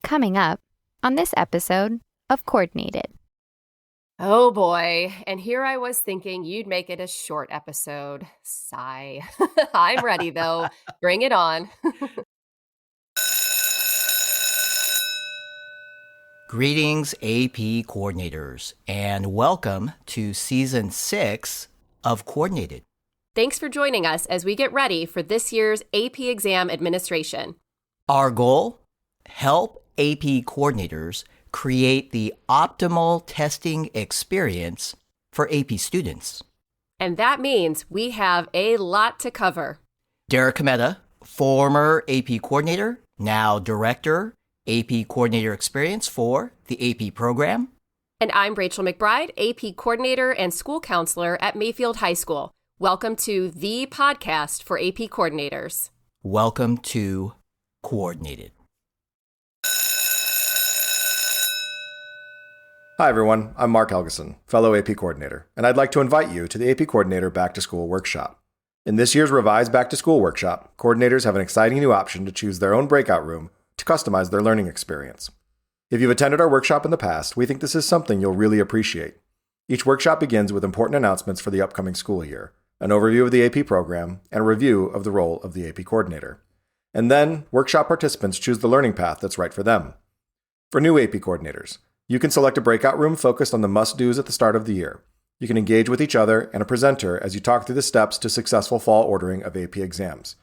Coming up on this episode of Coordinated. Oh boy, and here I was thinking you'd make it a short episode. Sigh. I'm ready though. Bring it on. Greetings, AP coordinators, and welcome to Season 6 of Coordinated. Thanks for joining us as we get ready for this year's AP exam administration. Our goal? Help AP coordinators create the optimal testing experience for AP students. And that means we have a lot to cover. Derek Cometa, former AP coordinator, now director, AP coordinator experience for the AP program. And I'm Rachel McBride, AP coordinator and school counselor at Mayfield High School. Welcome to the podcast for AP coordinators. Welcome to Coordinated. Hi everyone, I'm Mark Helgeson, fellow AP coordinator, and I'd like to invite you to the AP Coordinator Back to School Workshop. In this year's revised Back to School Workshop, coordinators have an exciting new option to choose their own breakout room to customize their learning experience. If you've attended our workshop in the past, we think this is something you'll really appreciate. Each workshop begins with important announcements for the upcoming school year, an overview of the AP program, and a review of the role of the AP coordinator. And then, workshop participants choose the learning path that's right for them. For new AP coordinators, you can select a breakout room focused on the must-dos at the start of the year. You can engage with each other and a presenter as you talk through the steps to successful fall ordering of AP exams.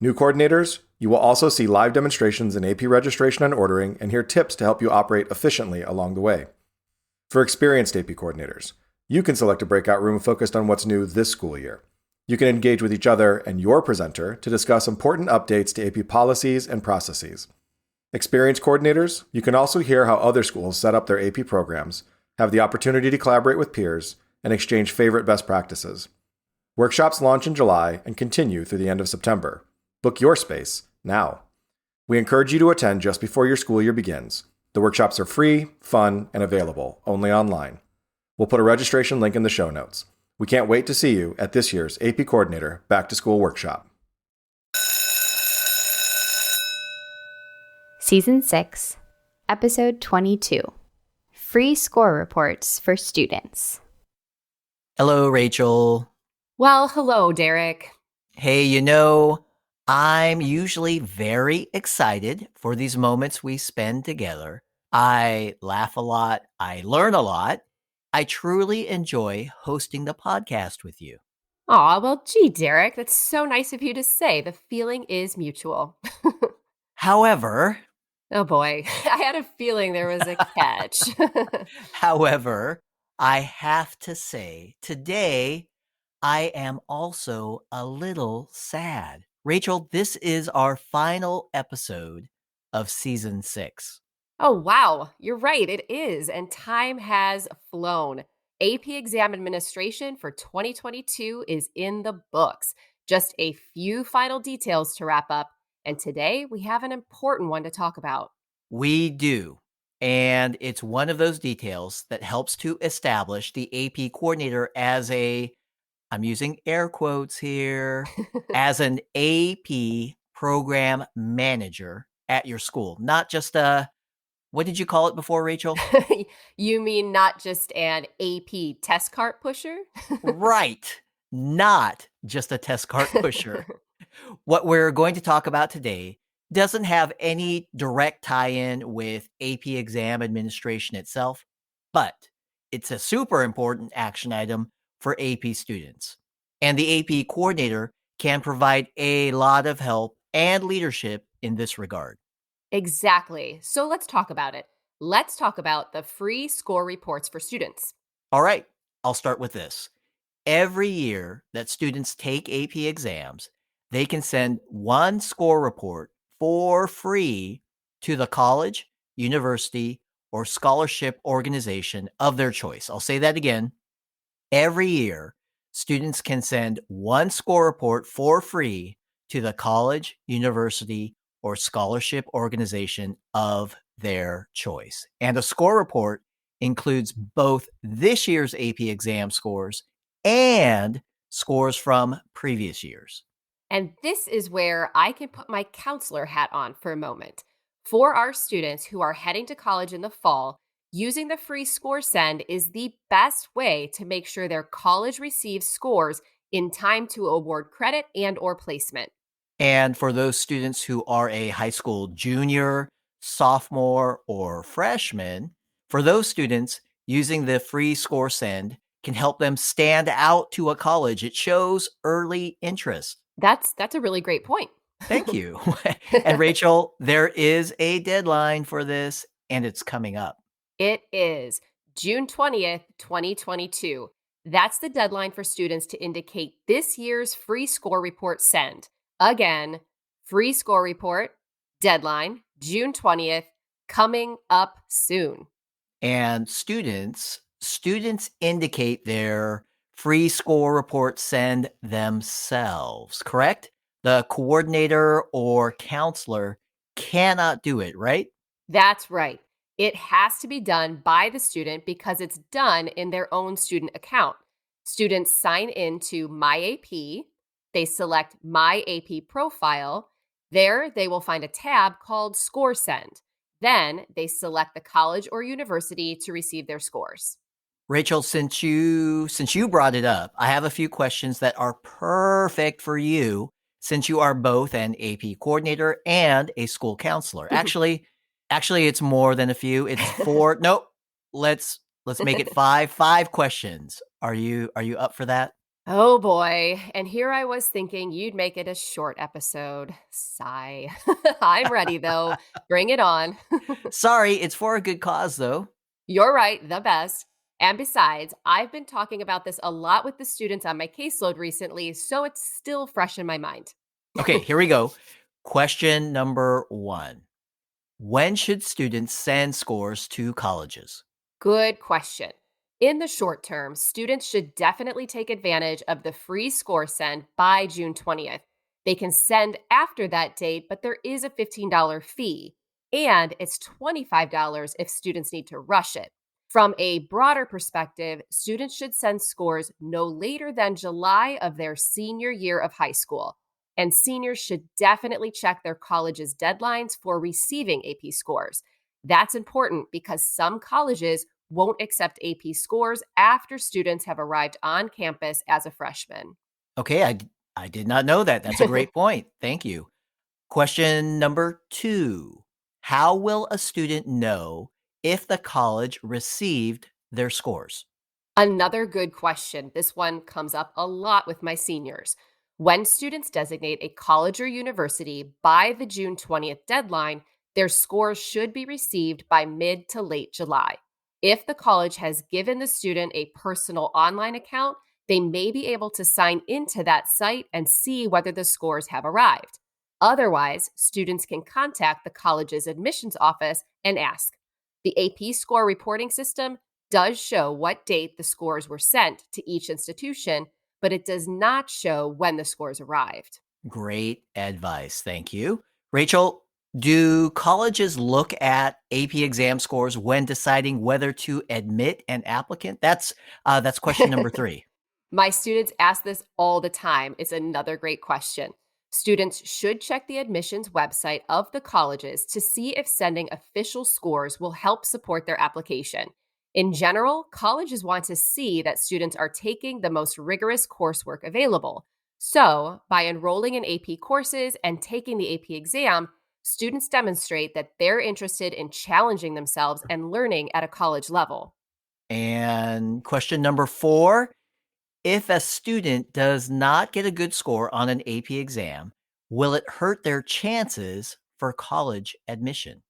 New coordinators, you will also see live demonstrations in AP registration and ordering and hear tips to help you operate efficiently along the way. For experienced AP coordinators, you can select a breakout room focused on what's new this school year. You can engage with each other and your presenter to discuss important updates to AP policies and processes. Experienced coordinators, you can also hear how other schools set up their AP programs, have the opportunity to collaborate with peers, and exchange favorite best practices. Workshops launch in July and continue through the end of September. Book your space now. We encourage you to attend just before your school year begins. The workshops are free, fun, and available, only online. We'll put a registration link in the show notes. We can't wait to see you at this year's AP Coordinator Back to School Workshop. Season 6, Episode 22, Free Score Reports for Students. Hello, Rachel. Well, hello, Derek. Hey, I'm usually very excited for these moments we spend together. I laugh a lot. I learn a lot. I truly enjoy hosting the podcast with you. Aw, well, gee, Derek, that's so nice of you to say. The feeling is mutual. However, Oh boy, I had a feeling there was a catch. I have to say, today I am also a little sad. Rachel, this is our final episode of Season 6. Oh, wow. You're right. It is. And time has flown. AP exam administration for 2022 is in the books. Just a few final details to wrap up. And today we have an important one to talk about. We do. And it's one of those details that helps to establish the AP coordinator as I'm using air quotes here, as an AP program manager at your school. Not just what did you call it before, Rachel? You mean not just an AP test cart pusher? Right. Not just a test cart pusher. What we're going to talk about today doesn't have any direct tie-in with AP exam administration itself, but it's a super important action item for AP students. And the AP coordinator can provide a lot of help and leadership in this regard. Exactly. So let's talk about it. Let's talk about the free score reports for students. All right, I'll start with this. Every year that students take AP exams, they can send one score report for free to the college, university, or scholarship organization of their choice. I'll say that again. Every year, students can send one score report for free to the college, university, or scholarship organization of their choice. And a score report includes both this year's AP exam scores and scores from previous years. And this is where I can put my counselor hat on for a moment. For our students who are heading to college in the fall, using the free score send is the best way to make sure their college receives scores in time to award credit and or placement. And for those students who are a high school junior, sophomore, or freshman, for those students, using the free score send can help them stand out to a college. It shows early interest. That's a really great point. Thank you. And Rachel, there is a deadline for this, and it's coming up. It is June 20th, 2022. That's the deadline for students to indicate this year's free score report send. Again, free score report, deadline, June 20th, coming up soon. And students indicate their free score report send themselves, correct? The coordinator or counselor cannot do it, right? That's right. It has to be done by the student because it's done in their own student account. Students sign into My AP, they select My AP profile. There, they will find a tab called Score Send. Then they select the college or university to receive their scores. Rachel, since you brought it up, I have a few questions that are perfect for you since you are both an AP coordinator and a school counselor. Actually it's more than a few. It's four. Nope. Let's make it five. Five questions. Are you up for that? Oh boy. And here I was thinking you'd make it a short episode. Sigh. I'm ready though. Bring it on. Sorry, it's for a good cause though. You're right, the best. And besides, I've been talking about this a lot with the students on my caseload recently, so it's still fresh in my mind. Okay, here we go. Question number 1. When should students send scores to colleges? Good question. In the short term, students should definitely take advantage of the free score send by June 20th. They can send after that date, but there is a $15 fee, and it's $25 if students need to rush it. From a broader perspective, students should send scores no later than July of their senior year of high school. And seniors should definitely check their college's deadlines for receiving AP scores. That's important because some colleges won't accept AP scores after students have arrived on campus as a freshman. Okay, I did not know that. That's a great point. Thank you. Question number 2. How will a student know if the college received their scores? Another good question. This one comes up a lot with my seniors. When students designate a college or university by the June 20th deadline, their scores should be received by mid to late July. If the college has given the student a personal online account, they may be able to sign into that site and see whether the scores have arrived. Otherwise, students can contact the college's admissions office and ask. The AP score reporting system does show what date the scores were sent to each institution, but it does not show when the scores arrived. Great advice. Thank you. Rachel, do colleges look at AP exam scores when deciding whether to admit an applicant? That's question number 3. My students ask this all the time. It's another great question. Students should check the admissions website of the colleges to see if sending official scores will help support their application. In general, colleges want to see that students are taking the most rigorous coursework available. So, by enrolling in AP courses and taking the AP exam, students demonstrate that they're interested in challenging themselves and learning at a college level. And question number 4, if a student does not get a good score on an AP exam, will it hurt their chances for college admission?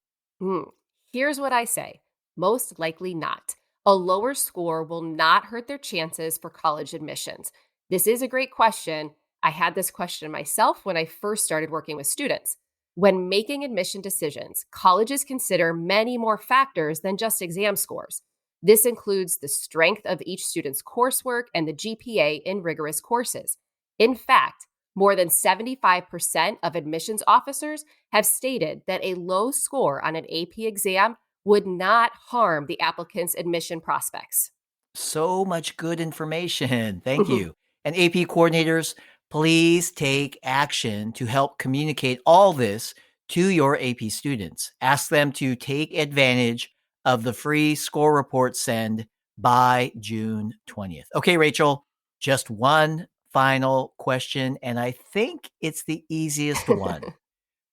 Here's what I say. Most likely not. A lower score will not hurt their chances for college admissions. This is a great question. I had this question myself when I first started working with students. When making admission decisions, colleges consider many more factors than just exam scores. This includes the strength of each student's coursework and the GPA in rigorous courses. In fact, more than 75% of admissions officers have stated that a low score on an AP exam would not harm the applicant's admission prospects. So much good information. Thank you. And AP coordinators, please take action to help communicate all this to your AP students. Ask them to take advantage of the free score report send by June 20th. Okay, Rachel, just one final question, and I think it's the easiest one.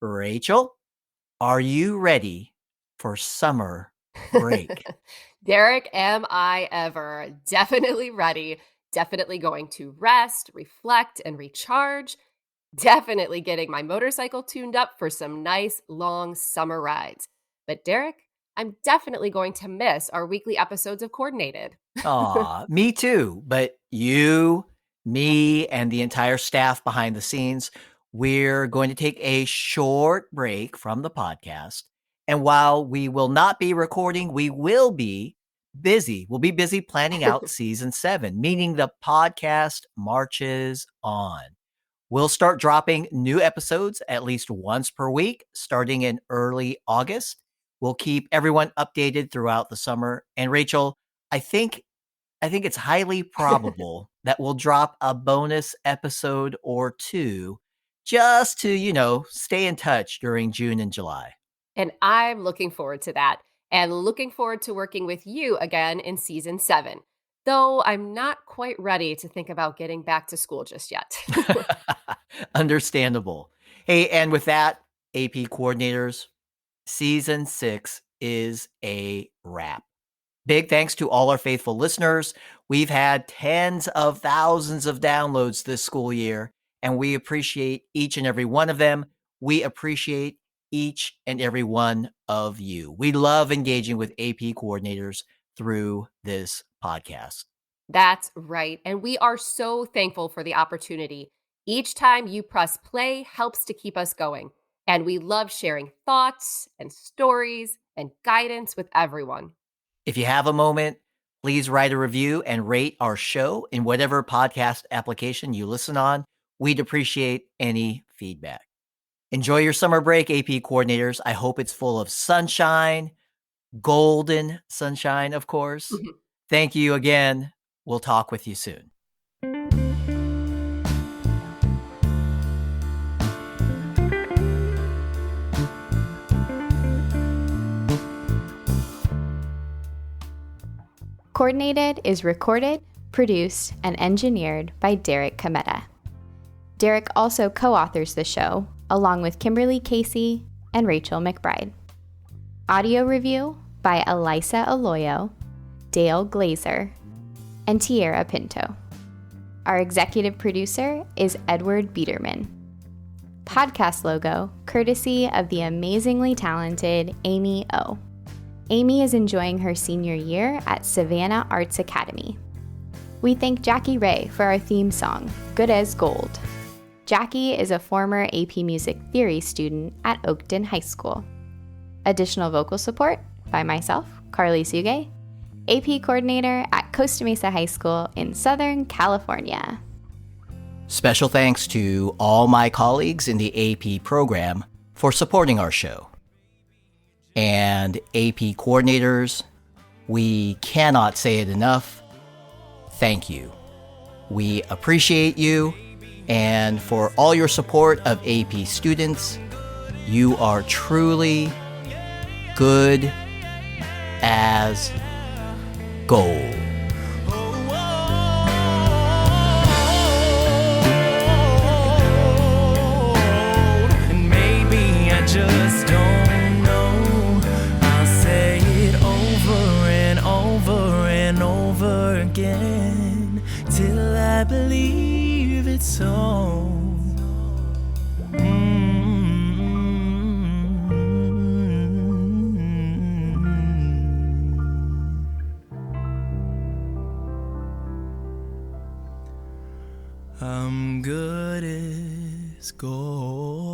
Rachel, are you ready for summer break? Derek, am I ever? Definitely ready. Definitely going to rest, reflect, and recharge. Definitely getting my motorcycle tuned up for some nice long summer rides. But Derek, I'm definitely going to miss our weekly episodes of Coordinated. Aw, me too. But you, me, and the entire staff behind the scenes, we're going to take a short break from the podcast. And while we will not be recording, we will be busy. We'll be busy planning out season 7, meaning the podcast marches on. We'll start dropping new episodes at least once per week, starting in early August. We'll keep everyone updated throughout the summer. And Rachel, I think it's highly probable that we'll drop a bonus episode or two just to, stay in touch during June and July. And I'm looking forward to that and looking forward to working with you again in season 7. Though I'm not quite ready to think about getting back to school just yet. Understandable. Hey, and with that, AP coordinators, season 6 is a wrap. Big thanks to all our faithful listeners. We've had tens of thousands of downloads this school year, and we appreciate each and every one of them. We appreciate each and every one of you. We love engaging with AP coordinators through this podcast. That's right. And we are so thankful for the opportunity. Each time you press play helps to keep us going. And we love sharing thoughts and stories and guidance with everyone. If you have a moment, please write a review and rate our show in whatever podcast application you listen on. We'd appreciate any feedback. Enjoy your summer break, AP coordinators. I hope it's full of sunshine, golden sunshine, of course. Thank you again. We'll talk with you soon. Coordinated is recorded, produced, and engineered by Derek Cometa. Derek also co-authors the show, along with Kimberly Casey and Rachel McBride. Audio review by Elisa Aloyo, Dale Glazer, and Tierra Pinto. Our executive producer is Edward Biederman. Podcast logo, courtesy of the amazingly talented Amy O. Amy is enjoying her senior year at Savannah Arts Academy. We thank Jackie Ray for our theme song, Good as Gold. Jackie is a former AP Music Theory student at Oakton High School. Additional vocal support by myself, Carly Suge, AP Coordinator at Costa Mesa High School in Southern California. Special thanks to all my colleagues in the AP program for supporting our show. And AP coordinators, we cannot say it enough. Thank you. We appreciate you. And for all your support of AP students, you are truly good as gold. And maybe I just don't know. I'll say it over and over and over again till I believe it's so. I'm good as gold.